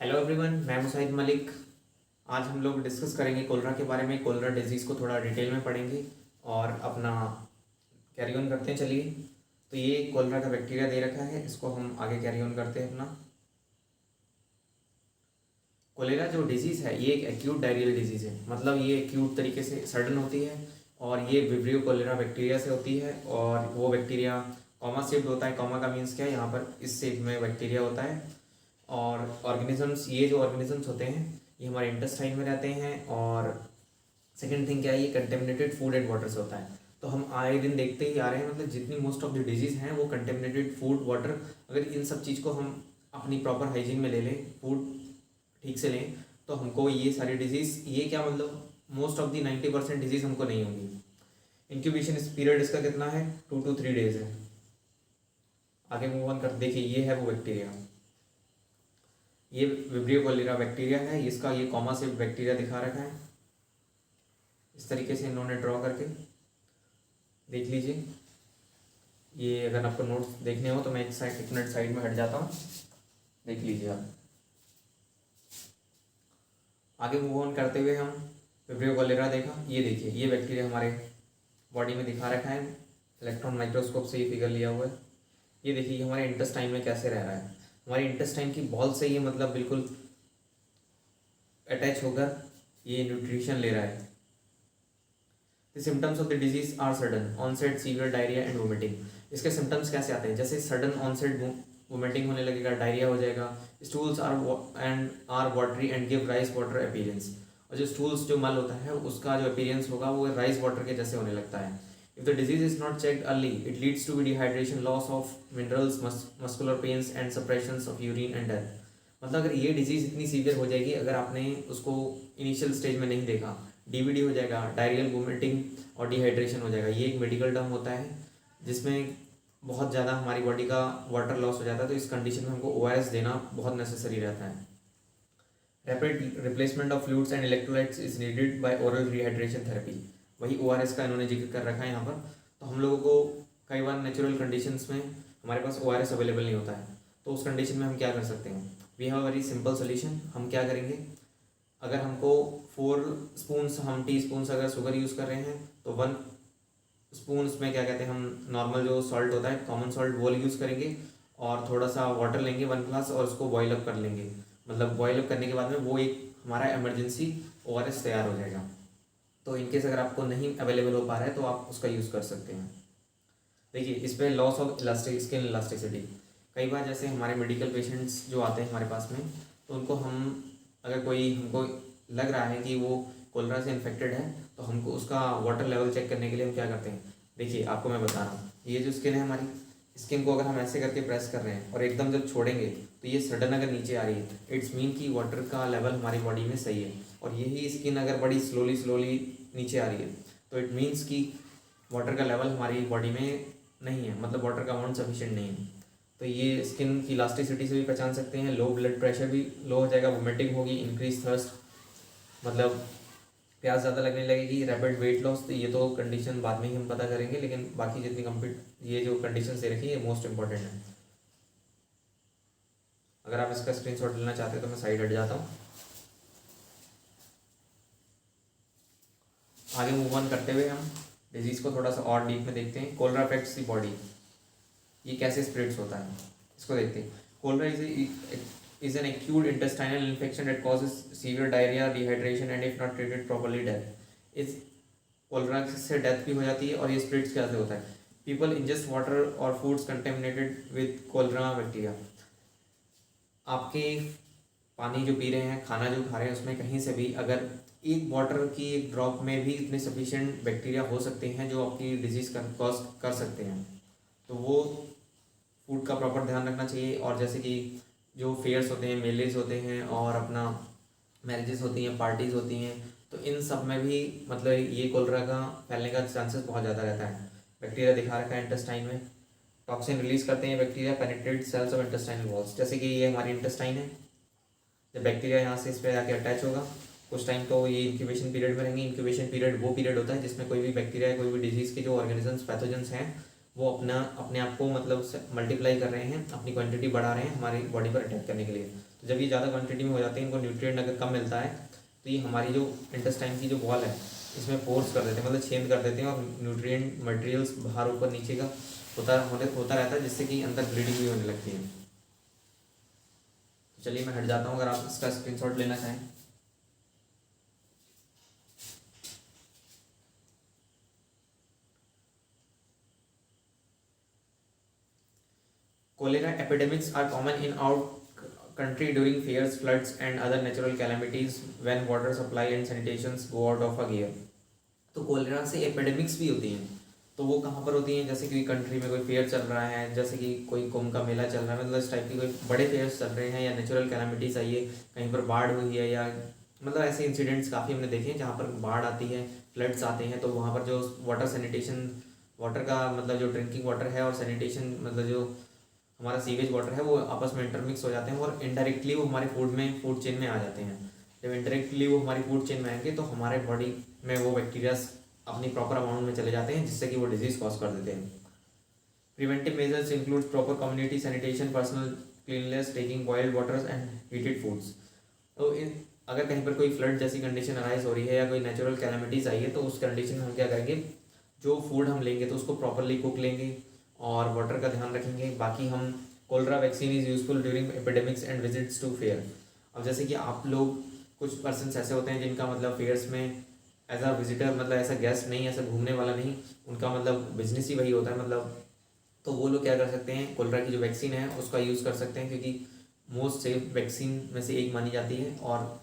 Hello everyone, मैं मुसाहिद मलिक। आज हम लोग डिस्कस करेंगे कोलरा के बारे में। कोलरा डिजीज़ को थोड़ा डिटेल में पढ़ेंगे और अपना कैरी ऑन करते हैं। चलिए, तो ये कोलरा का बैक्टीरिया दे रखा है, इसको हम आगे कैरी ऑन करते हैं अपना। कोलेरा जो डिजीज़ है ये एक एक्यूट डायरियल डिजीज़ है, मतलब ये एक्यूट तरीके से सडन होती है और ये विब्रियो कोलेरा बैक्टीरिया से होती है। और वो बैक्टीरिया कॉमा शेप्ड होता है। कॉमा का मीन्स क्या है, यहाँ पर इस शेप में बैक्टीरिया होता है। और ऑर्गेनिजम्स, ये जो ऑर्गेनिजम्स होते हैं ये हमारे इंटेस्टाइन में रहते हैं। और सेकेंड थिंग क्या है, ये कंटेमिनेटेड फूड एंड वाटर से होता है। तो हम आए दिन देखते ही आ रहे हैं, मतलब जितनी मोस्ट ऑफ द डिजीज़ हैं वो कंटेमिनेटेड फूड वाटर, अगर इन सब चीज़ को हम अपनी प्रॉपर हाइजीन में ले लें, फूड ठीक से लें, तो हमको ये सारी डिजीज़, ये क्या मतलब मोस्ट ऑफ दी 90% डिजीज़ हमको नहीं होंगी। इंक्यूबेशन पीरियड इसका कितना है, 2 to 3 डेज है। आगे मूव ऑन कर, देखिए ये है वो बैक्टीरिया, ये विब्रियो कोलेरा बैक्टीरिया है। इसका ये कॉमा से बैक्टीरिया दिखा रखा है, इस तरीके से इन्होंने ड्रॉ करके देख लीजिए। ये अगर आपको नोट्स देखने हो तो मैं एक मिनट साइड में हट जाता हूँ, देख लीजिए आप। आगे मूव ऑन करते हुए हम विब्रियो कोलेरा देखा, ये देखिए ये बैक्टीरिया हमारे बॉडी में दिखा रखा है, इलेक्ट्रॉन माइक्रोस्कोप से ये फिगर लिया हुआ है। ये देखिए हमारे इंटेस्टाइन में कैसे रह रहा है, हमारी इंटेस्टाइन की बॉल से ये मतलब बिल्कुल अटैच होकर ये न्यूट्रिशन ले रहा है। The symptoms of the disease are sudden onset severe diarrhoea and vomiting. इसके सिम्टम्स कैसे आते हैं, जैसे सडन ऑनसेट वोमिटिंग होने लगेगा, डायरिया हो जाएगा, stools are watery and give rice water appearance. और जो स्टूल्स, जो मल होता है उसका जो अपीयरेंस होगा वो राइस वाटर के जैसे होने लगता है। If the disease is not checked early it leads to be dehydration, loss of minerals, muscular pains and suppressions of urine and death. मतलब अगर ये डिजीज़ इतनी सीवियर हो जाएगी अगर आपने उसको इनिशियल स्टेज में नहीं देखा, डीवीडी हो जाएगा, डायरियल वोमिटिंग और डिहाइड्रेशन हो जाएगा। ये एक मेडिकल टर्म होता है जिसमें बहुत ज़्यादा हमारी बॉडी का वाटर लॉस हो जाता है। तो इस कंडीशन में हमको ORS देना बहुत नेसेसरी रहता है। Rapid replacement of fluids and electrolytes is needed by oral rehydration therapy. वही ORS का इन्होंने जिक्र कर रखा है यहाँ पर। तो हम लोगों को कई बार नेचुरल कंडीशंस में हमारे पास ORS अवेलेबल नहीं होता है, तो उस कंडीशन में हम क्या कर सकते हैं, we have a very simple solution. हम क्या करेंगे, अगर हमको 4 स्पून्स, हम टी स्पून्स अगर शुगर यूज़ कर रहे हैं तो 1 स्पून में क्या कहते हैं, हम नॉर्मल जो सॉल्ट होता है, कॉमन सॉल्ट, वो यूज़ करेंगे और थोड़ा सा वाटर लेंगे 1 ग्लास और उसको बॉयल अप कर लेंगे। मतलब बॉयल अप करने के बाद में वो एक हमारा इमरजेंसी ORS तैयार हो जाएगा। तो इनकेस अगर आपको नहीं अवेलेबल हो पा रहा है तो आप उसका यूज़ कर सकते हैं। देखिए इस पर loss of elastic skin elasticity, कई बार जैसे हमारे मेडिकल पेशेंट्स जो आते हैं हमारे पास में, तो उनको हम अगर कोई हमको लग रहा है कि वो कोलरा से इन्फेक्टेड है तो हमको उसका वाटर लेवल चेक करने के लिए हम क्या करते हैं, देखिए आपको मैं बता रहा हूँ, ये जो स्किन है हमारी, स्किन को अगर हम ऐसे करके प्रेस कर रहे हैं और एकदम जब छोड़ेंगे तो ये सडन अगर नीचे आ रही है, इट्स मीन कि वाटर का लेवल हमारी बॉडी में सही है। और यही स्किन अगर बड़ी स्लोली नीचे आ रही है तो इट मीन्स कि वाटर का लेवल हमारी बॉडी में नहीं है, मतलब वाटर का अमाउंट सफिशिएंट नहीं है। तो ये स्किन की इलास्टिसिटी से भी पहचान सकते हैं। लो ब्लड प्रेशर भी लो हो जाएगा, वोमिटिंग होगी, इंक्रीज थर्स्ट, मतलब प्यास ज़्यादा लगने लगेगी, रैपिड वेट लॉस। तो ये तो कंडीशन बाद में ही हम पता करेंगे, लेकिन बाकी जितनी कंप्लीट ये जो कंडीशन दे रखी है ये मोस्ट इंपॉर्टेंट है। अगर आप इसका स्क्रीनशॉट लेना चाहते हैं तो मैं साइड हट जाता हूँ। आगे मूव ऑन करते हुए हम डिजीज़ को थोड़ा सा और डीप में देखते हैं। कोलरा अफेक्ट्स दी बॉडी, ये कैसे स्प्रेड्स होता है इसको देखते हैं। Cholera is an acute intestinal infection that causes severe diarrhea, dehydration and if not treated properly death. इस कोलरा से डेथ भी हो जाती है। और ये स्प्रेड्स कैसे होता है, पीपल इंजेस्ट वाटर और foods contaminated with cholera bacteria. आपके पानी जो पी रहे हैं, खाना जो खा रहे हैं, उसमें कहीं से भी अगर एक वाटर की एक ड्रॉप में भी इतने सफिशिएंट बैक्टीरिया हो सकते हैं जो आपकी डिजीज़ कॉज कर सकते हैं। तो वो फूड का प्रॉपर ध्यान रखना चाहिए। और जैसे कि जो फेयर्स होते हैं, मेलेज होते हैं और अपना मैरिजेस होती हैं, पार्टीज़ होती हैं, तो इन सब में भी मतलब ये कोलरा का फैलने का चांसेस बहुत ज़्यादा रहता है। बैक्टीरिया दिखा रखा है इंटेस्टाइन में, टॉक्सिन रिलीज करते हैं bacteria, penetrate cells of intestinal walls. जैसे कि ये हमारी इंटेस्टाइन है, जब बैक्टीरिया यहाँ से इस पर आके अटैच होगा कुछ टाइम तो ये इंक्यूबेशन पीरियड में रहेंगे। इंक्यूबेशन पीरियड वो पीरियड होता है जिसमें कोई भी बैक्टीरिया या कोई भी डिजीज़ के जो ऑर्गेनिजम्स, पैथोजेंस हैं, वो अपने आप को मतलब मल्टीप्लाई कर रहे हैं, अपनी क्वांटिटी बढ़ा रहे हैं हमारी बॉडी पर अटैक करने के लिए। तो जब ये ज़्यादा क्वांटिटी में हो जाते हैं, इनको न्यूट्रिएंट अगर कम मिलता है तो ये हमारी जो इंटेस्टाइन की जो वॉल है इसमें फोर्स कर देते हैं, मतलब छेद कर देते हैं और न्यूट्रिएंट मटेरियल्स बाहर ऊपर नीचे का होता रहता है, जिससे कि अंदर ब्लीडिंग भी होने लगती है। तो चलिए मैं हट जाता हूँ, अगर आप इसका स्क्रीनशॉट लेना चाहें। Cholera epidemics are common in our country during fairs, floods, and other natural calamities when water supply and sanitation go out of a gear. तो कोलेरा से एपिडेमिक्स भी होती हैं, तो वो कहाँ पर होती हैं, जैसे कि कंट्री में कोई फेयर चल रहा है, जैसे कि कोई कुंभ का मेला चल रहा है, मतलब इस टाइप की कोई बड़े फेयर्स चल रहे हैं, या नेचुरल कैलामिटीज़ आई है, कहीं पर बाढ़ हुई है, या मतलब ऐसे इंसिडेंट्स काफ़ी हमने देखे हैं जहाँ पर बाढ़ आती है, फ्लड्स आते हैं, तो वहाँ पर जो वाटर सैनिटेशन, वाटर का मतलब जो ड्रिंकिंग वाटर है और सैनिटेशन मतलब जो हमारा सीवेज वाटर है वो आपस में इंटरमिक्स हो जाते हैं और इनडायरेक्टली वो हमारे फूड चेन में आ जाते हैं। जब इनडायरेक्टली वो हमारी फूड चेन में आएंगे तो हमारे बॉडी में वो बैक्टीरियाज अपनी प्रॉपर अमाउंट में चले जाते हैं, जिससे कि वो डिजीज़ कॉज कर देते हैं। Preventive measures include proper community sanitation, personal cleanness, taking boiled waters and heated foods. तो अगर कहीं पर कोई फ्लड जैसी कंडीशन अराइज हो रही है या कोई नेचुरल कैलामिटीज़ आई है तो उस कंडीशन में हम क्या करेंगे, जो फूड हम लेंगे तो उसको प्रॉपरली कुक लेंगे और वाटर का ध्यान रखेंगे। बाकी हम cholera vaccine is useful during epidemics and visits to fair. अब जैसे कि आप लोग कुछ पर्सनस ऐसे होते हैं जिनका मतलब फेयर्स में एज अ विजिटर, मतलब ऐसा गेस्ट नहीं, ऐसा घूमने वाला नहीं, उनका मतलब बिजनेस ही वही होता है मतलब, तो वो लोग क्या कर सकते हैं, कोलरा की जो वैक्सीन है उसका यूज़ कर सकते हैं, क्योंकि मोस्ट सेफ वैक्सीन में से एक मानी जाती है और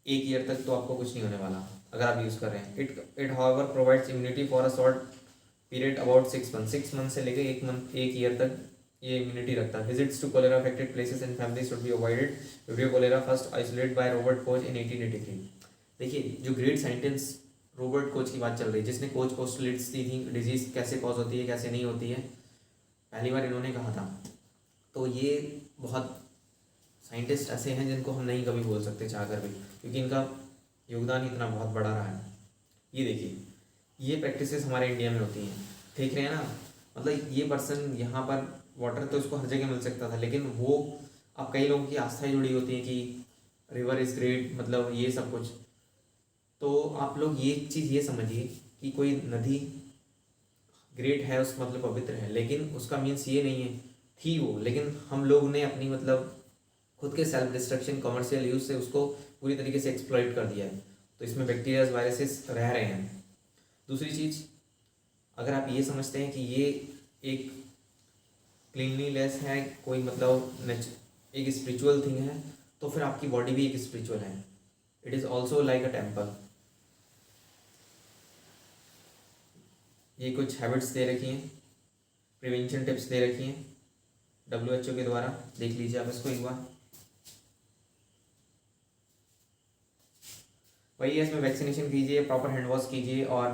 1 ईयर तक तो आपको कुछ नहीं होने वाला अगर आप यूज़ कर रहे हैं। It however provides immunity for a short period about 6 month से लेकर 1 ईयर तक ये इम्यूनिटी रखता है। Visits to cholera affected places and family should be avoided. Video cholera first isolate by Robert Koch in 1883। देखिए जो ग्रेट साइंटिस्ट रॉबर्ट कोच की बात चल रही है, जिसने कोच पोस्टुलेट्स दी थी डिजीज़ कैसे कॉज होती है कैसे नहीं होती है, पहली बार इन्होंने कहा था। तो ये बहुत साइंटिस्ट ऐसे हैं जिनको हम नहीं कभी बोल सकते चाह कर भी, क्योंकि इनका योगदान इतना बहुत बड़ा रहा है। ये देखिए ये प्रैक्टिसेस हमारे इंडिया में होती हैं, देख रहे हैं ना, मतलब ये पर्सन यहाँ पर वाटर तो इसको हर जगह मिल सकता था, लेकिन वो अब कई लोगों की आस्थाएं जुड़ी होती हैं कि रिवर इज़ ग्रेट, मतलब ये सब कुछ। तो आप लोग ये चीज़ ये समझिए कि कोई नदी ग्रेट है उस मतलब पवित्र है, लेकिन उसका मीन्स ये नहीं है थी वो, लेकिन हम लोग ने अपनी मतलब खुद के सेल्फ डिस्ट्रक्शन कमर्शियल यूज से उसको पूरी तरीके से एक्सप्लॉइट कर दिया है, तो इसमें बैक्टीरियाज वायरसेस रह रहे हैं। दूसरी चीज़, अगर आप ये समझते हैं कि ये एक क्लीनलीनेस है, कोई मतलब एक स्पिरिचुअल थिंग है, तो फिर आपकी बॉडी भी एक स्पिरिचुअल है। It is also like a temple. ये कुछ हैबिट्स दे रखी हैं, प्रिवेंशन टिप्स दे रखी हैं WHO के द्वारा, देख लीजिए आप इसको एक बार। वही है, इसमें वैक्सीनेशन कीजिए, प्रॉपर हैंड वॉश कीजिए और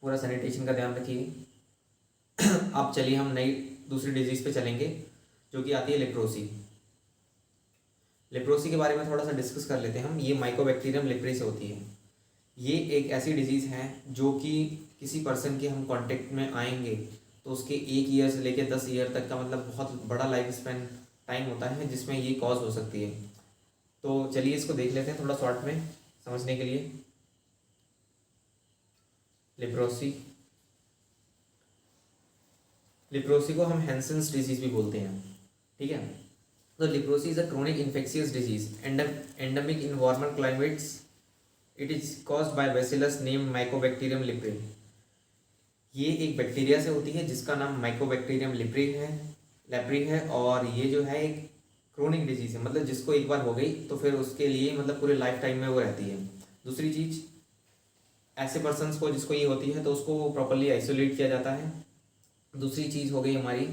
पूरा सैनिटेशन का ध्यान रखिए। अब चलिए हम नई दूसरी डिजीज़ पे चलेंगे जो कि आती है लेप्रोसी। लेप्रोसी के बारे में थोड़ा सा डिस्कस कर लेते हैं हम। ये माइकोबैक्टीरियम लेप्री से होती है। ये एक ऐसी डिजीज़ है जो कि किसी पर्सन के हम कांटेक्ट में आएंगे तो उसके 1 ईयर से लेकर 10 ईयर तक का मतलब बहुत बड़ा लाइफ स्पैन टाइम होता है जिसमें ये कॉज हो सकती है। तो चलिए इसको देख लेते हैं थोड़ा शॉर्ट में समझने के लिए। लेप्रोसी को हम हैंसेंस डिजीज़ भी बोलते हैं, ठीक है। तो leprosy is a chronic infectious disease endemic in warmer climates. It is caused by bacillus name Mycobacterium leprae. ये एक बैक्टीरिया से होती है जिसका नाम माइकोबैक्टीरियम लेप्री है और ये जो है एक क्रोनिक डिजीज है, मतलब जिसको एक बार हो गई तो फिर उसके लिए मतलब पूरे लाइफ टाइम में वो रहती है। दूसरी चीज़, ऐसे पर्सनस को जिसको ये होती है तो उसको प्रॉपरली आइसोलेट किया जाता है। दूसरी चीज़ हो गई हमारी,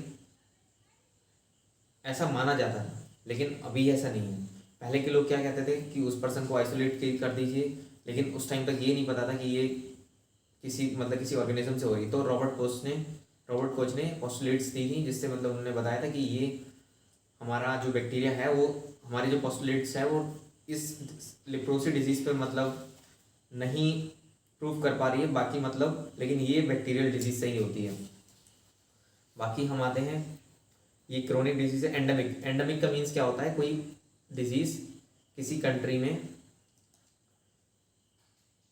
ऐसा माना जाता है लेकिन अभी ऐसा नहीं है। पहले के लोग क्या कहते थे कि उस पर्सन को आइसोलेट कर दीजिए, लेकिन उस टाइम तक ये नहीं पता था कि ये किसी ऑर्गेनिज्म से हो रही। तो रॉबर्ट कोच ने पोस्टुलेट्स दी थी, जिससे मतलब उन्होंने बताया था कि ये हमारा जो बैक्टीरिया है वो हमारे जो पोस्टुलेट्स है वो इस लेप्रोसी डिजीज़ पे मतलब नहीं प्रूव कर पा रही है बाकी मतलब, लेकिन ये बैक्टीरियल डिजीज़ से ही होती है। बाकी हम आते हैं ये क्रोनिक डिजीज है। एंडेमिक, एंडेमिक का मीन्स क्या होता है, कोई डिजीज किसी कंट्री में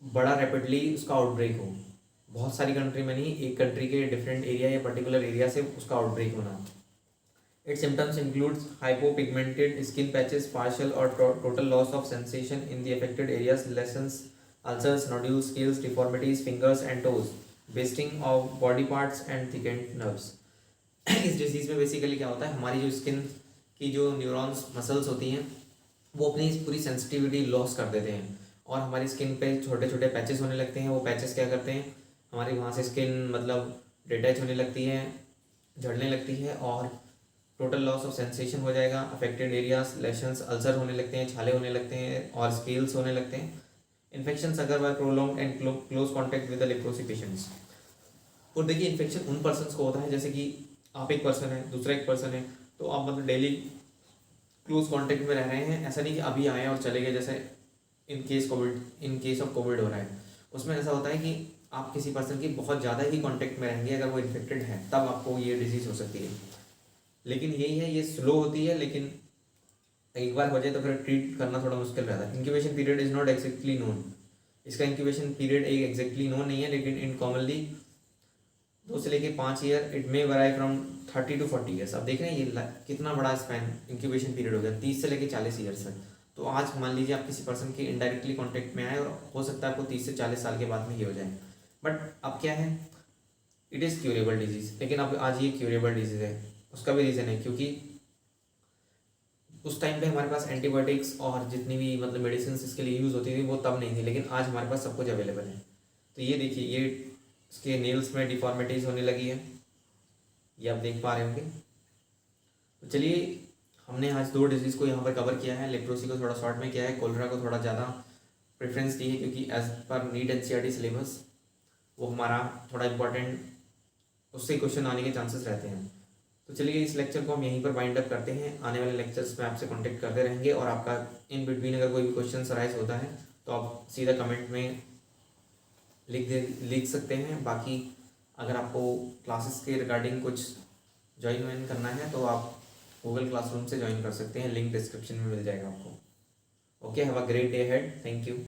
बड़ा रैपिडली उसका आउटब्रेक हो, बहुत सारी कंट्री में नहीं, एक कंट्री के डिफरेंट एरिया या पर्टिकुलर एरिया से उसका आउटब्रेक होना। Its symptoms includes hypopigmented skin patches, partial or total loss of sensation in the affected areas, lesions, ulcers, nodules, scales, deformities, fingers and toes, wasting of body parts and thickened nerves. इस disease में basically क्या होता है, हमारी जो skin की जो neurons muscles होती हैं वो अपनी पूरी सेंसिटिविटी लॉस कर देते हैं और हमारी स्किन पे छोटे छोटे पैचेस होने लगते हैं। वो पैचेस क्या करते हैं, हमारी वहाँ से स्किन मतलब डिटैच होने लगती है, झड़ने लगती है और टोटल लॉस ऑफ सेंसेशन हो जाएगा। अफेक्टेड एरियाज, लेशंस, अल्सर होने लगते हैं, छाले होने लगते हैं और स्केल्स होने लगते हैं। इन्फेक्शन अगर bye prolong and close contact with the leprosy patients. और देखिए इन्फेक्शन उन पर्सन को होता है जैसे कि आप एक पर्सन है, दूसरा एक पर्सन है, तो आप मतलब डेली क्लोज कॉन्टैक्ट में रह रहे हैं। ऐसा नहीं कि अभी आए और चले गए, जैसे इन केस ऑफ कोविड हो रहा है, उसमें ऐसा होता है कि आप किसी पर्सन की बहुत ज़्यादा ही कॉन्टैक्ट में रहेंगे, अगर वो इन्फेक्टेड है तब आपको ये डिजीज़ हो सकती है। लेकिन यही है, ये स्लो होती है, लेकिन एक बार हो जाए तो फिर ट्रीट करना थोड़ा मुश्किल रहता है। Incubation period is not exactly known, इसका इंक्यूबेशन पीरियड एक एग्जैक्टली नोन नहीं है, लेकिन इन कॉमनली 2 से लेके 5 year, it may vary from 30 to 40 years. अब देख रहे हैं ये कितना बड़ा स्पैन इंक्यूबेशन पीरियड हो गया, 30 से लेके 40 ईयर्स तक। तो आज मान लीजिए आप किसी पर्सन के इनडायरेक्टली कॉन्टैक्ट में आए और हो सकता है आपको 30 से 40 साल के बाद में ये हो जाए। बट अब क्या है, इट इज़ क्यूरेबल डिजीज़, लेकिन अब आज ये क्यूरेबल डिजीज़ है। उसका भी रीज़न है क्योंकि उस टाइम पे हमारे पास एंटीबायोटिक्स और जितनी भी मतलब मेडिसिन इसके लिए यूज़ होती थी वो तब नहीं थी, लेकिन आज हमारे पास सब कुछ अवेलेबल है। तो ये देखिए, ये इसके नेल्स में डिफॉर्मिटीज़ होने लगी है, ये आप देख पा रहे होंगे। तो चलिए, हमने आज 2 डिजीज़ को यहाँ पर कवर किया है। लेप्रोसी को थोड़ा शॉर्ट में किया है, कोलरा को थोड़ा ज़्यादा प्रेफरेंस दी है क्योंकि as per NEET NCERT syllabus वो हमारा थोड़ा इंपॉर्टेंट, उससे क्वेश्चन आने के चांसेस रहते हैं। तो चलिए, इस लेक्चर को हम यहीं पर वाइंड अप करते हैं। आने वाले लेक्चर्स में आपसे कांटेक्ट करते रहेंगे और आपका इन बिटवीन अगर कोई भी क्वेश्चन अराइज होता है तो आप सीधा कमेंट में लिख सकते हैं। बाकी अगर आपको क्लासेस के रिगार्डिंग कुछ ज्वाइन करना है तो आप गूगल क्लासरूम से ज्वाइन कर सकते हैं, लिंक डिस्क्रिप्शन में मिल जाएगा आपको। Okay, have a great day ahead, thank you.